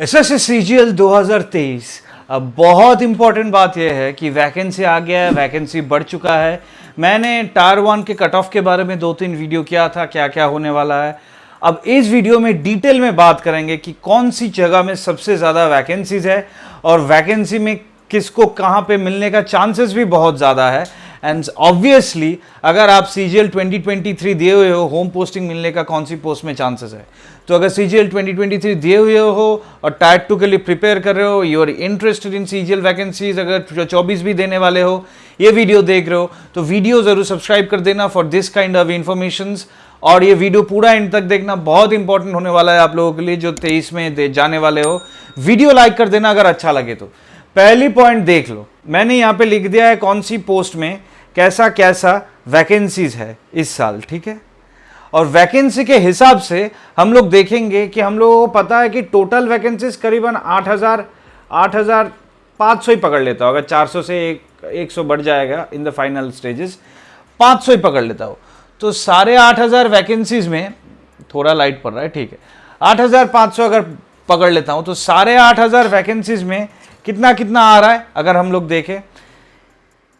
SSC CGL 2023। अब बहुत important बात यह है कि वैकेंसी आ गया है, वैकेंसी बढ़ चुका है। मैंने टायर 1 के कट ऑफ के बारे में 2-3 वीडियो किया था, क्या क्या होने वाला है। अब इस वीडियो में डिटेल में बात करेंगे कि कौन सी जगह में सबसे ज़्यादा वैकेंसीज है और वैकेंसी में किसको कहाँ पे मिलने का चांसेस भी बहुत ज़्यादा है। एंड ऑब्वियसली अगर आप सीजीएल 2023 दिए हुए हो, होम पोस्टिंग मिलने का कौन सी पोस्ट में चांसेस है। तो अगर सीजीएल 2023 दिए हुए हो और टायर 2 के लिए प्रिपेयर कर रहे हो, you are interested in CGL vacancies, अगर 24 भी देने वाले हो, ये वीडियो देख रहे हो तो वीडियो जरूर सब्सक्राइब कर देना for this kind of informations. और ये वीडियो पूरा एंड तक देखना, बहुत इंपॉर्टेंट होने वाला है आप लोगों के लिए जो 23 में जाने वाले हो। वीडियो लाइक कर देना अगर अच्छा लगे तो। पहली पॉइंट देख लो, मैंने यहाँ पे लिख दिया है कौन सी पोस्ट में कैसा कैसा वैकेंसीज है इस साल, ठीक है। और वैकेंसी के हिसाब से हम लोग देखेंगे कि हम लोगों को पता है कि टोटल वैकेंसीज करीबन 8,500 ही पकड़ लेता हो। अगर 400 से 100 बढ़ जाएगा इन द फाइनल स्टेजेस, 500 ही पकड़ लेता हो। तो 8,500 वैकेंसीज में थोड़ा लाइट पड़ रहा है, ठीक है। 8,500 अगर पकड़ लेता हूं तो 8,500 वैकेंसीज में कितना कितना आ रहा है अगर हम लोग देखें,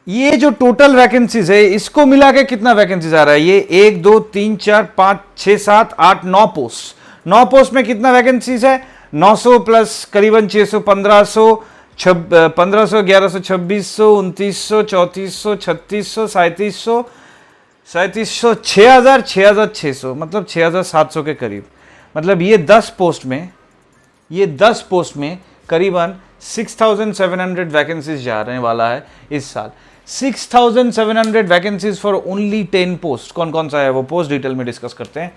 ये जो टोटल वैकेंसीज है इसको मिला के कितना वैकेंसीज आ रहा है। ये 1 2 3 4 5 6 7 8 9 पोस्ट, 9 पोस्ट में कितना वैकेंसीज है, 900 प्लस करीबन 600, 1500, 1100, 2600, 2900, 3400, 3600, 3700, 6000, 6600, मतलब 6700 के करीब। मतलब ये 10 पोस्ट में करीबन 6700 वैकेंसीज जा रहे वाला है इस साल। 6700 वैकेंसीज फॉर ओनली 10 पोस्ट। कौन कौन सा है वो पोस्ट डिटेल में डिस्कस करते हैं।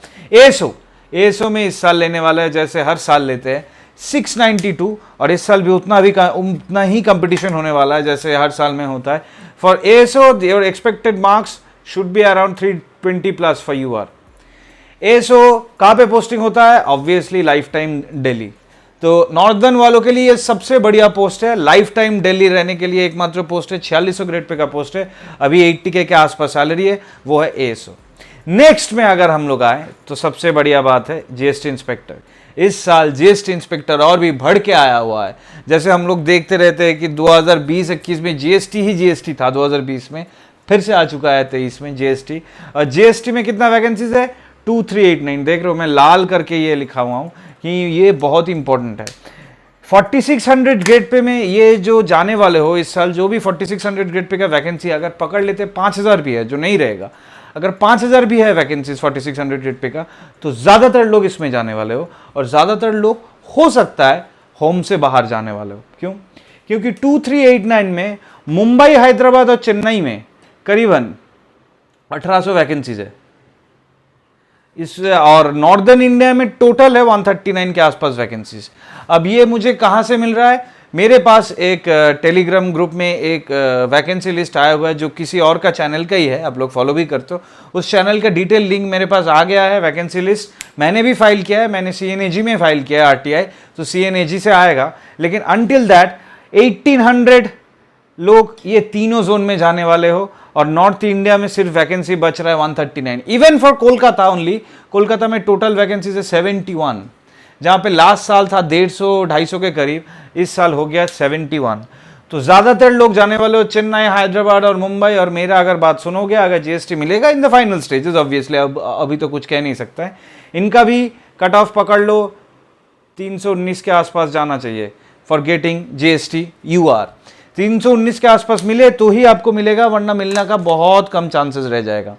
एएसओ में इस साल लेने वाला है, जैसे हर साल लेते हैं, 692, और इस साल भी उतना ही कंपटीशन होने वाला है जैसे हर साल में होता है। For ASO your expected marks should be around 320 plus for UR. ASO कहाँ पे पोस्टिंग होता है, ऑब्वियसली लाइफ टाइम दिल्ली। तो नॉर्दर्न वालों के लिए सबसे बढ़िया पोस्ट है, लाइफ टाइम दिल्ली रहने के लिए एकमात्र पोस्ट है, 4600 ग्रेड पे का पोस्ट है, अभी 80K के आसपास सैलरी है, वो है एएसओ। नेक्स्ट में अगर हम लोग आए तो सबसे बढ़िया बात है जीएसटी इंस्पेक्टर। इस साल जीएसटी इंस्पेक्टर और भी बढ़ के आया हुआ है। जैसे हम लोग देखते रहते हैं कि 2020-21 में जीएसटी था, 2020 में फिर से आ चुका है 23 में जीएसटी। और जीएसटी में कितना वैकेंसीज है, 2389। देख रहे हो मैं लाल करके ये लिखा हुआ हूँ कि ये बहुत इंपॉर्टेंट है। 4600 ग्रेड पे में ये जो जाने वाले हो इस साल, जो भी 4600 ग्रेड पे का वैकेंसी अगर पकड़ लेते, 5000 भी है जो नहीं रहेगा, अगर 5000 भी है वैकेंसीज 4600 ग्रेड पे का, तो ज़्यादातर लोग इसमें जाने वाले हो। और ज़्यादातर लोग हो सकता है होम से बाहर जाने वाले हो। क्यों? क्योंकि 2389 में मुंबई, हैदराबाद और चेन्नई में करीबन 1800 वैकेंसीज है इस, और नॉर्दर्न इंडिया में टोटल है 139 के आसपास वैकेंसीज। अब ये मुझे कहाँ से मिल रहा है, मेरे पास एक टेलीग्राम ग्रुप में एक वैकेंसी लिस्ट आया हुआ है जो किसी और का चैनल का ही है, आप लोग फॉलो भी करते हो। उस चैनल का डिटेल लिंक मेरे पास आ गया है, वैकेंसी लिस्ट मैंने भी फाइल किया है, मैंने CNAG में फाइल किया है आरटीआई, तो CNAG से आएगा। लेकिन अनटिल दैट 1800 लोग ये तीनों जोन में जाने वाले हो, और नॉर्थ इंडिया में सिर्फ वैकेंसी बच रहा है 139। Even for Kolkata only, Kolkata में टोटल वैकेंसी है 71, जहां पे लास्ट साल था 150-250 के करीब, इस साल हो गया 71। तो ज्यादातर लोग जाने वाले हो चेन्नई, हैदराबाद और मुंबई। और मेरा अगर बात सुनोगे, अगर जीएसटी मिलेगा in the final stages, obviously अभी तो कुछ कह नहीं सकता है, इनका भी कट ऑफ पकड़ लो, 319 के आसपास जाना चाहिए फॉर गेटिंग जीएसटी यूआर। 319 के आसपास मिले तो ही आपको मिलेगा, वरना मिलने का बहुत कम चांसेस रह जाएगा।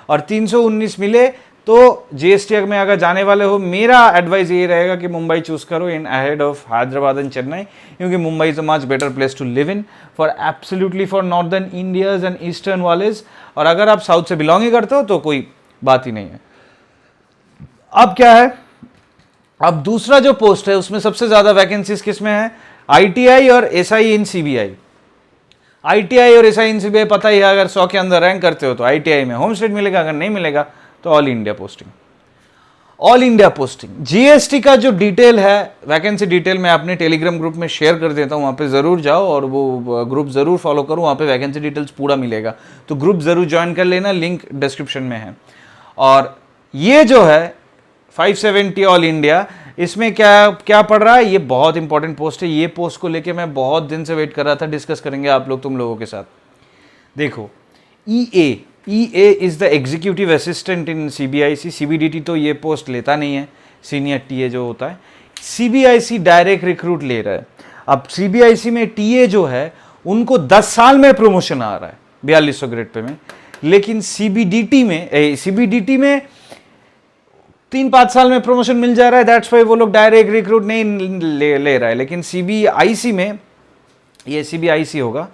और 319 मिले तो जीएसटी में अगर जाने वाले हो, मेरा एडवाइस ये रहेगा कि मुंबई चूज करो in ahead of Hyderabad and Chennai, क्योंकि Mumbai is a much better place to live in for absolutely for northern Indians and eastern वालेज। और अगर आप साउथ से बिलोंग ही करते हो तो कोई बात ही नहीं है। अब क्या है, अब दूसरा जो पोस्ट है उसमें सबसे ज्यादा वैकेंसीज किसमें है, ITI और SI इन CBI। ITI और SI इन CBI पता ही है, अगर 100 के अंदर रैंक करते हो तो ITI में होम स्टेट मिलेगा, अगर नहीं मिलेगा तो all India posting. All India posting GST का जो डिटेल है, वैकेंसी डिटेल मैं अपने टेलीग्राम ग्रुप में शेयर कर देता हूँ, वहाँ पे ज़रूर जाओ और वो ग्रुप ज़रूर फॉलो करो, वहाँ पे वैकेंसी डिटेल्स पूरा मिलेगा, तो ग्रुप ज़रूर ज्वाइन कर लेना, लिंक डिस्क्रिप्शन में है। और ये जो है 570 ऑल इंडिया, इसमें क्या क्या पढ़ रहा है, ये बहुत इंपॉर्टेंट पोस्ट है। ये पोस्ट को लेके मैं बहुत दिन से वेट कर रहा था, डिस्कस करेंगे आप लोग तुम लोगों के साथ। देखो EA is the executive assistant in CBIC। CBDT तो ये पोस्ट लेता नहीं है, सीनियर TA जो होता है। CBIC डायरेक्ट रिक्रूट ले रहा है। अब CBIC में TA जो है उनको 10 साल में प्रमोशन आ रहा है 4200 ग्रेड पे में, लेकिन CBDT में 3-5 साल में प्रमोशन मिल जा रहा है। दैट्स वाई वो लोग डायरेक्ट रिक्रूट नहीं ले रहा है। लेकिन CBIC में, ये CBIC होगा,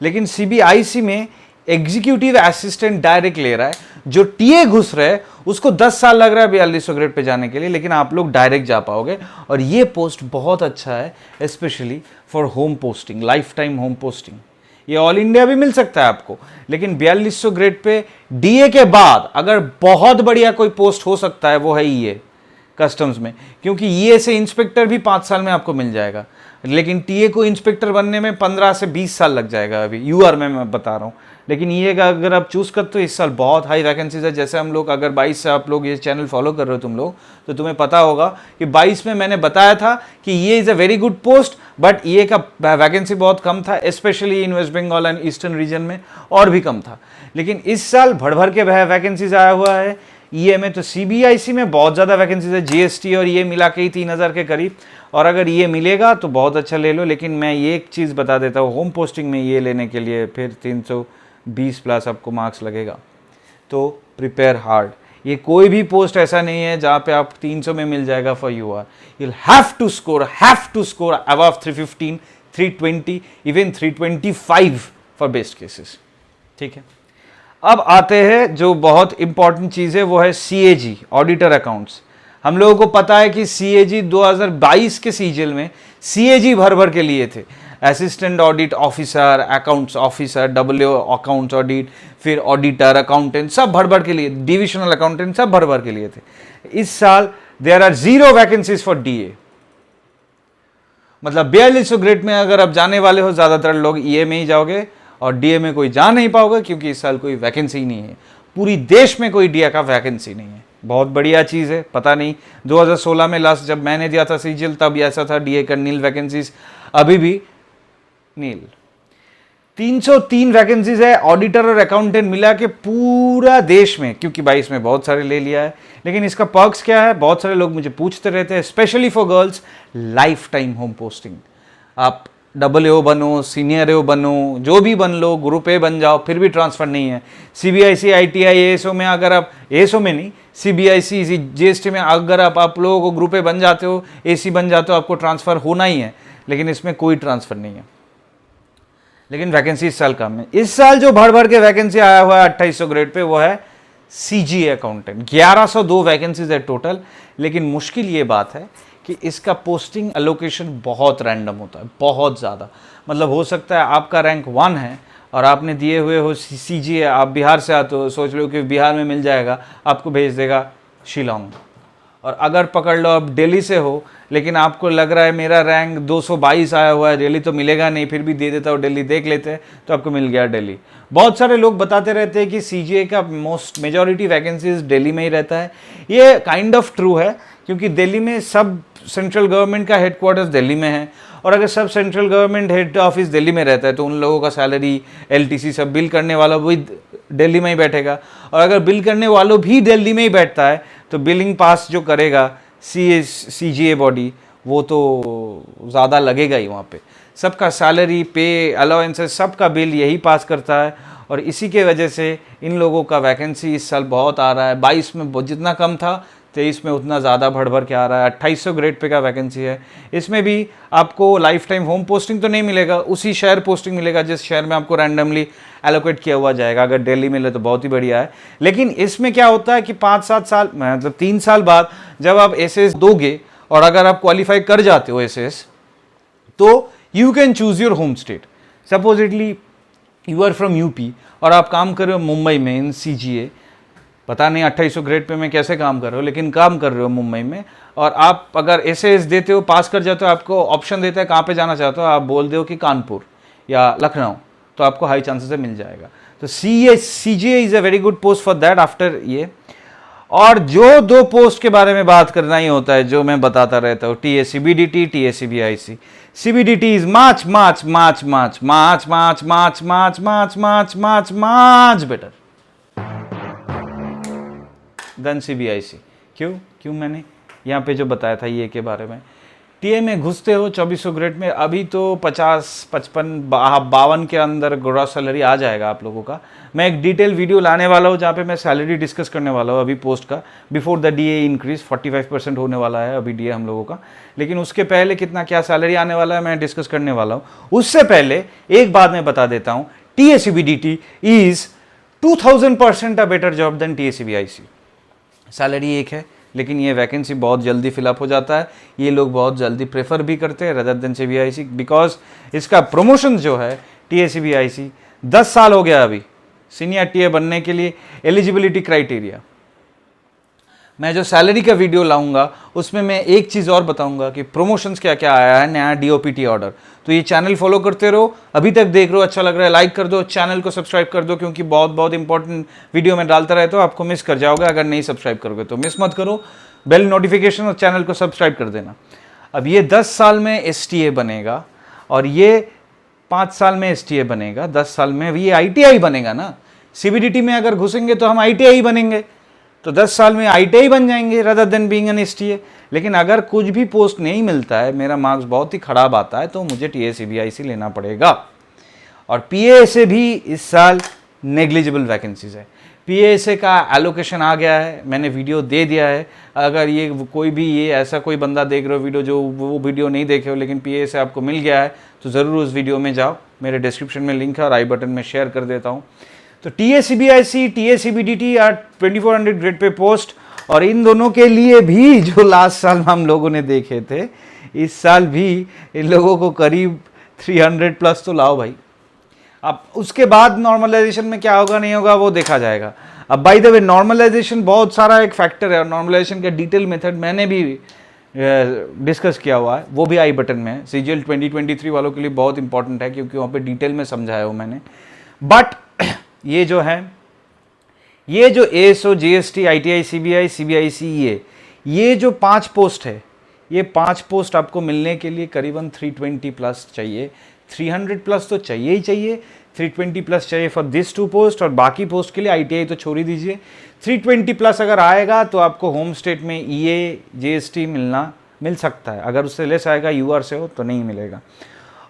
लेकिन CBIC में एग्जीक्यूटिव असिस्टेंट डायरेक्ट ले रहा है। जो TA घुस रहा है उसको 10 साल लग रहा है 4200 ग्रेड पे जाने के लिए, लेकिन आप लोग डायरेक्ट जा पाओगे। और ये पोस्ट बहुत अच्छा है specially for home posting, life time home posting. ये ऑल इंडिया भी मिल सकता है आपको, लेकिन 4200 ग्रेड पे DA के बाद अगर बहुत बढ़िया कोई पोस्ट हो सकता है वो है EA कस्टम्स में, क्योंकि EA से इंस्पेक्टर भी 5 साल में आपको मिल जाएगा। लेकिन TA को इंस्पेक्टर बनने में 15 से 20 साल लग जाएगा अभी UR में मैं बता रहा हूँ। लेकिन ये का अगर आप चूज़ करते हो इस साल बहुत हाई वैकेंसीज है। जैसे हम लोग अगर 22 से आप लोग ये चैनल फॉलो कर रहे हो तुम लोग, तो तुम्हें पता होगा कि 22 में मैंने बताया था कि ये is a very good post, but ये का वैकेंसी बहुत कम था, specially in West Bengal and eastern region में और भी कम था। लेकिन इस साल भर के वैकेंसीज आया हुआ है EA में। तो CBIC में बहुत ज़्यादा वैकेंसीज है, GST और ये मिला के ही 3000 के करीब। और अगर ये मिलेगा तो बहुत अच्छा ले लो। लेकिन मैं ये एक चीज़ बता देता हूँ, होम पोस्टिंग में ये लेने के लिए फिर 320 प्लस आपको मार्क्स लगेगा, तो प्रिपेयर हार्ड। ये कोई भी पोस्ट ऐसा नहीं है जहाँ पे आप 300 में मिल जाएगा for UR। you'll have to score above 315, 320, even 325 for best cases. ठीक है, अब आते हैं जो बहुत इंपॉर्टेंट चीज़ है, वो है CAG ऑडिटर अकाउंट्स। हम लोगों को पता है कि CAG 2022 के सीजल में CAG भर के लिए थे, assistant audit officer, accounts officer, WO accounts audit, फिर ऑडिटर, अकाउंटेंट, सब भर के लिए, डिविजनल अकाउंटेंट सब भर के लिए थे। इस साल there are 0 vacancies for DA। मतलब 4200 ग्रेड में अगर आप जाने वाले हो, ज़्यादातर लोग EA में ही जाओगे और DA में कोई जा नहीं पाओगे, क्योंकि इस साल कोई वैकेंसी ही नहीं है। पूरी देश में कोई DA का वैकेंसी नहीं है। बहुत बढ़िया चीज़ है। पता नहीं 2016 में लास्ट जब मैंने दिया था सीजल, तब ऐसा था DA का नील वैकेंसीज, अभी भी नील। 303 वैकेंसीज है ऑडिटर और अकाउंटेंट मिला के पूरा देश में, क्योंकि 22 में बहुत सारे ले लिया है। लेकिन इसका पर्क्स क्या है, बहुत सारे लोग मुझे पूछते रहते हैं, specially for girls, life time home posting. आप WO बनो, सीनियर AO बनो, जो भी बन लो, ग्रुप A बन जाओ, फिर भी ट्रांसफर नहीं है। CBIC, ITI, ASO में अगर आप, ASO में नहीं, CBIC, GST में अगर आप लोगों को ग्रुप A बन जाते हो, AC बन जाते हो, आपको ट्रांसफ़र होना ही है। लेकिन इसमें कोई ट्रांसफ़र नहीं है, लेकिन वैकेंसी इस साल कम है। इस साल जो भर के वैकेंसी आया हुआ है 2800 ग्रेड पे, वो है CGA अकाउंटेंट। 1102 वैकेंसीज है टोटल। लेकिन मुश्किल ये बात है कि इसका पोस्टिंग एलोकेशन बहुत रैंडम होता है, बहुत ज़्यादा। मतलब हो सकता है आपका रैंक 1 है और आपने दिए हुए हो CGA, आप बिहार से आते हो, सोच लो कि बिहार में मिल जाएगा, आपको भेज देगा शिलोंग। और अगर पकड़ लो आप दिल्ली से हो, लेकिन आपको लग रहा है मेरा रैंक 222 आया हुआ है, दिल्ली तो मिलेगा नहीं, फिर भी दे देता हूँ, दिल्ली देख लेते हैं, तो आपको मिल गया दिल्ली। बहुत सारे लोग बताते रहते हैं कि CGA का मेजॉरिटी वैकेंसीज दिल्ली में ही रहता है। ये काइंड ऑफ ट्रू है, क्योंकि दिल्ली में सब सेंट्रल गवर्नमेंट का हेडक्वार्टर्स दिल्ली में है। और अगर सब central government head office Delhi में रहता है, तो उन लोगों का सैलरी, LTC सब बिल करने वाला भी दिल्ली में ही बैठेगा। और अगर बिल करने वालों भी दिल्ली में ही बैठता है, तो बिलिंग पास जो करेगा CGA बॉडी, वो तो ज़्यादा लगेगा ही वहाँ पे। सबका सैलरी, पे, अलाउंसेस, सबका बिल यही पास करता है। और इसी के वजह से इन लोगों का वैकेंसी इस साल बहुत आ रहा है। 22 में जितना कम था, 23 में उतना ज़्यादा भर के आ रहा है। 2800 ग्रेड पे का वैकेंसी है। इसमें भी आपको लाइफ टाइम होम पोस्टिंग तो नहीं मिलेगा, उसी शहर पोस्टिंग मिलेगा जिस शहर में आपको रैंडमली एलोकेट किया हुआ जाएगा। अगर दिल्ली मिले तो बहुत ही बढ़िया है। लेकिन इसमें क्या होता है कि 5-7 साल, मतलब 3 साल बाद जब आप SS दोगे, और अगर आप क्वालिफाई कर जाते हो SS, तो you can choose your home state. Supposedly you are from UP और आप काम कर रहे हो मुंबई में इन CGA, पता नहीं 2800 ग्रेड पे में कैसे काम कर रहे हो, लेकिन काम कर रहे हो मुंबई में, और आप अगर SS देते हो, पास कर जाते हो, आपको ऑप्शन देता है कहाँ पे जाना चाहते हो, आप बोल दो कि कानपुर या लखनऊ, तो आपको हाई चांसेस से मिल जाएगा। तो CGA is a very good post for that after ये। और जो दो पोस्ट के बारे में बात करना ही होता है, जो मैं बताता रहता हूँ, TACBDT, TACBIC. CBDT is much better than CBIC. क्यों मैंने यहाँ पे जो बताया था ये के बारे में. टीए में घुसते हो 2400 ग्रेड में, अभी तो 50, 55, 52 के अंदर ग्रॉस सैलरी आ जाएगा आप लोगों का. मैं एक डिटेल वीडियो लाने वाला हूँ जहाँ पे मैं सैलरी डिस्कस करने वाला हूँ अभी पोस्ट का. बिफोर द डीए इंक्रीज 45% होने वाला है अभी डीए हम लोगों का, लेकिन उसके पहले कितना क्या सैलरी आने वाला है मैं डिस्कस करने वाला हूँ. उससे पहले एक बात मैं बता देता हूँ, TACBDT is 2000% a better job than TACBIC. Salary एक है, लेकिन ये वैकेंसी बहुत जल्दी फिलअप हो जाता है. ये लोग बहुत जल्दी प्रेफर भी करते हैं रदर देन CBIC, बिकॉज इसका प्रमोशन जो है TACBIC 10 साल हो गया अभी सीनियर टीए बनने के लिए. एलिजिबिलिटी क्राइटेरिया, मैं जो सैलरी का वीडियो लाऊंगा उसमें मैं एक चीज़ और बताऊंगा कि प्रमोशंस क्या क्या आया है नया DOPT ऑर्डर. तो ये चैनल फॉलो करते रहो, अभी तक देख रहे हो अच्छा लग रहा है लाइक कर दो, चैनल को सब्सक्राइब कर दो, क्योंकि बहुत इंपॉर्टेंट वीडियो में डालता रहता हूँ, आपको मिस कर जाओगे अगर नहीं सब्सक्राइब करोगे तो. मिस मत करो, बेल नोटिफिकेशन और चैनल को सब्सक्राइब कर देना. अब ये 10 साल में STA बनेगा और ये 5 साल में STA बनेगा, 10 साल में ये ITI बनेगा ना. CBDT में अगर घुसेंगे तो हम ITI बनेंगे, तो 10 साल में ITI बन जाएंगे rather than being an STA. लेकिन अगर कुछ भी पोस्ट नहीं मिलता है, मेरा मार्क्स बहुत ही खराब आता है, तो मुझे TACBIC लेना पड़ेगा. और PASA भी इस साल नेग्लिजिबल वैकेंसीज है. PASA का एलोकेशन आ गया है, मैंने वीडियो दे दिया है. अगर ये कोई भी ये ऐसा कोई बंदा देख रहे हो वीडियो जो वो वीडियो नहीं देखे हो लेकिन PASA आपको मिल गया है, तो ज़रूर उस वीडियो में जाओ, मेरे डिस्क्रिप्शन में लिंक है और आई बटन में शेयर कर देता हूँ. तो TACBIC, TACBDT और 2400 ग्रेड पे पोस्ट, और इन दोनों के लिए भी जो लास्ट साल हम लोगों ने देखे थे, इस साल भी इन लोगों को करीब 300 प्लस तो लाओ भाई. अब उसके बाद नॉर्मलाइजेशन में क्या होगा नहीं होगा वो देखा जाएगा. अब बाय द वे नॉर्मलाइजेशन बहुत सारा एक फैक्टर है, और नॉर्मलाइजेशन का डिटेल मेथड मैंने भी डिस्कस किया हुआ है, वो भी आई बटन में है. CGL 2023 वालों के लिए बहुत इंपॉर्टेंट है क्योंकि वहाँ पे डिटेल में समझाया हो मैंने. बट ये जो है, ये जो ASO, GST, ITI, CBI, CBIC, ये जो 5 पोस्ट है, ये 5 पोस्ट आपको मिलने के लिए करीबन 320 प्लस चाहिए. 300 प्लस तो चाहिए ही चाहिए, 320 प्लस चाहिए फॉर दिस 2 पोस्ट, और बाकी पोस्ट के लिए ITI तो छोड़ ही दीजिए. 320 प्लस अगर आएगा तो आपको होम स्टेट में EA, GST मिल सकता है. अगर उससे लेस आएगा UR से हो तो नहीं मिलेगा.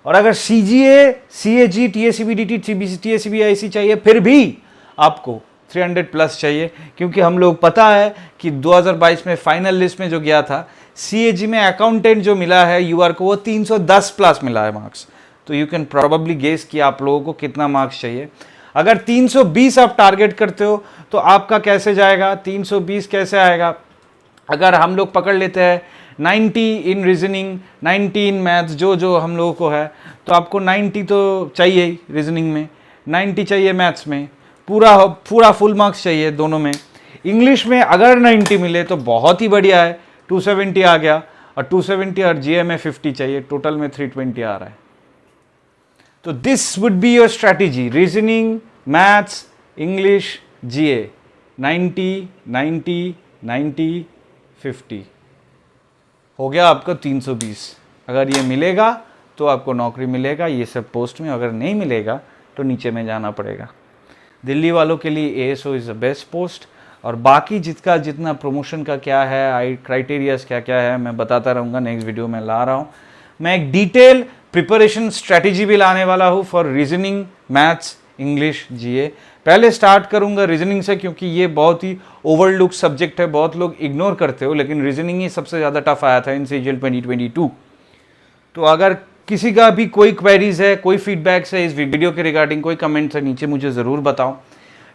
और अगर CGA, CAG, TACBDT, TACBIC चाहिए, फिर भी आपको 300 प्लस चाहिए, क्योंकि हम लोग पता है कि 2022 में फाइनल लिस्ट में जो गया था, CAG में अकाउंटेंट जो मिला है UR को, वो 310 प्लस मिला है मार्क्स. तो यू कैन प्रॉबली गेस कि आप लोगों को कितना मार्क्स चाहिए. अगर 320 आप टारगेट करते हो तो आपका कैसे जाएगा, 320 कैसे आएगा. अगर हम लोग पकड़ लेते हैं 90 इन रीजनिंग, 90 इन मैथ्स, जो हम लोगों को है, तो आपको 90 तो चाहिए ही रीजनिंग में, 90 चाहिए मैथ्स में, पूरा फुल मार्क्स चाहिए दोनों में. इंग्लिश में अगर 90 मिले तो बहुत ही बढ़िया है, 270 आ गया, और 270 और GA में 50 चाहिए, टोटल में 320 आ रहा है. तो this would be your strategy, reasoning, maths, English, GA, 90, 90, 90, 50 हो गया आपका 320. अगर ये मिलेगा तो आपको नौकरी मिलेगा ये सब पोस्ट में, अगर नहीं मिलेगा तो नीचे में जाना पड़ेगा. दिल्ली वालों के लिए ASO is the best post, और बाकी जितना प्रमोशन का क्या है, क्राइटेरियाज क्या क्या है, मैं बताता रहूँगा. नेक्स्ट वीडियो में ला रहा हूँ. मैं एक डिटेल प्रिपरेशन स्ट्रैटेजी भी लाने वाला हूँ for reasoning, maths, English, GA. पहले स्टार्ट करूंगा रीजनिंग से, क्योंकि ये बहुत ही ओवरलुक सब्जेक्ट है, बहुत लोग इग्नोर करते हो, लेकिन रीजनिंग ही सबसे ज़्यादा टफ आया था इन CGL 2022. तो अगर किसी का भी कोई क्वेरीज है, कोई फीडबैक्स है इस वीडियो के रिगार्डिंग, कोई कमेंट्स है नीचे, मुझे ज़रूर बताओ.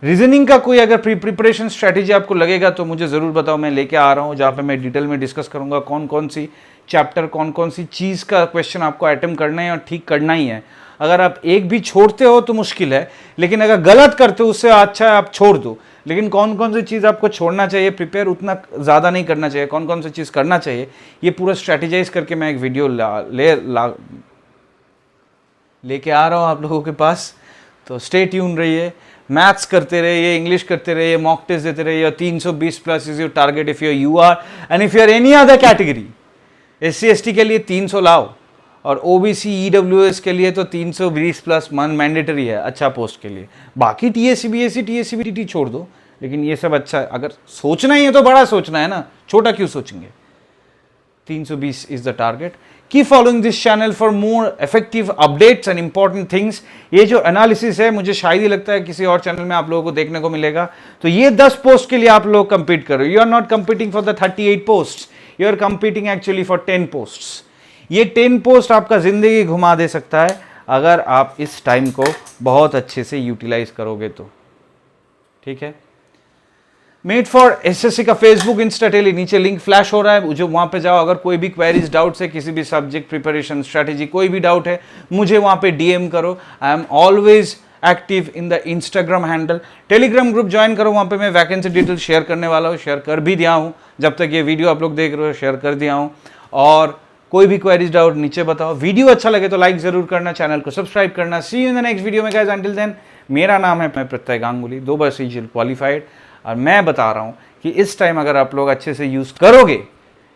रीजनिंग का कोई अगर प्रिपरेशन स्ट्रैटेजी आपको लगेगा तो मुझे ज़रूर बताओ, मैं लेके आ रहा हूँ, जहाँ पे मैं डिटेल में डिस्कस करूँगा कौन कौन सी चैप्टर, कौन कौन सी चीज़ का क्वेश्चन आपको अटेम्प्ट करना है और ठीक करना ही है. अगर आप एक भी छोड़ते हो तो मुश्किल है, लेकिन अगर गलत करते हो उससे अच्छा है आप छोड़ दो. लेकिन कौन कौन सी चीज़ आपको छोड़ना चाहिए, प्रिपेयर उतना ज़्यादा नहीं करना चाहिए, कौन कौन सी चीज़ करना चाहिए, ये पूरा स्ट्रैटेजाइज करके मैं एक वीडियो लेके आ रहा हूँ आप लोगों के पास. तो स्टे ट्यून रहिए. मैथ्स करते रहे, ये इंग्लिश करते रहे, ये मॉक टेस्ट देते रहे, या 320 plus is your target if you UR and if you are any other category. SC ST के लिए 300 लाओ और OBC EWS के लिए तो 320 प्लस मन मैंडेटरी है अच्छा पोस्ट के लिए। बाकी TSC BSc TSC BTT छोड़ दो, लेकिन ये सब अच्छा, अगर सोचना ही है तो बड़ा सोचना है ना, छोटा क्यों सोचेंगे। 320 is the target. Keep following this channel for more effective updates and important things. ये जो एनालिसिस है मुझे शायद ही लगता है किसी और चैनल में आप लोगों को देखने को मिलेगा। तो ये 10 पोस्ट के लिए आप लोग कंपीट करो। You are not competing for the 38 post, you are competing actually for 10 post. ये 10 पोस्ट आपका जिंदगी घुमा दे सकता है अगर आप इस टाइम को बहुत अच्छे से यूटिलाइज करोगे तो, ठीक है। मेड फॉर SSC का फेसबुक इंस्टा टेली, नीचे लिंक फ्लैश हो रहा है, जो वहां पे जाओ। अगर कोई भी क्वेरीज डाउट्स है, किसी भी सब्जेक्ट प्रिपरेशन स्ट्रेटेजी कोई भी डाउट है, मुझे वहां पे DM करो। I am always active in the Instagram handle. Telegram group join करो, वहां पे मैं वैकेंसी डिटेल शेयर करने वाला हूँ, शेयर कर भी दिया हूँ। जब तक ये वीडियो आप लोग देख रहे हो शेयर कर दिया हूँ। और कोई भी क्वेरीज डाउट नीचे बताओ। वीडियो अच्छा लगे तो लाइक जरूर करना, चैनल को सब्सक्राइब करना। See you in the next video में गाइस। अंटिल देन, मेरा नाम है प्रत्यय गांगुली, 2 बार CGL क्वालिफाइड, और मैं बता रहा हूं कि इस टाइम अगर आप लोग अच्छे से यूज करोगे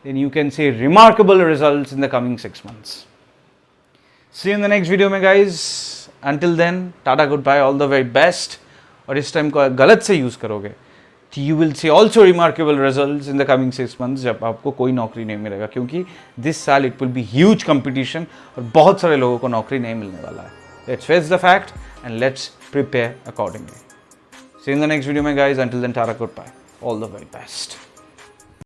then you can see remarkable results in the coming 6 months। See in the next video में guys. Until then, tata, good bye, all the very best. और इस टाइम को गलत से यूज करोगे तो you will see also remarkable results in the coming 6 months, जब आपको कोई नौकरी नहीं मिलेगा, क्योंकि दिस साल it will be huge competition और बहुत सारे लोगों को नौकरी नहीं मिलने वाला है। Let's face the fact and let's prepare accordingly. See you in the next video, my guys. Until then, Tara, goodbye. All the very best.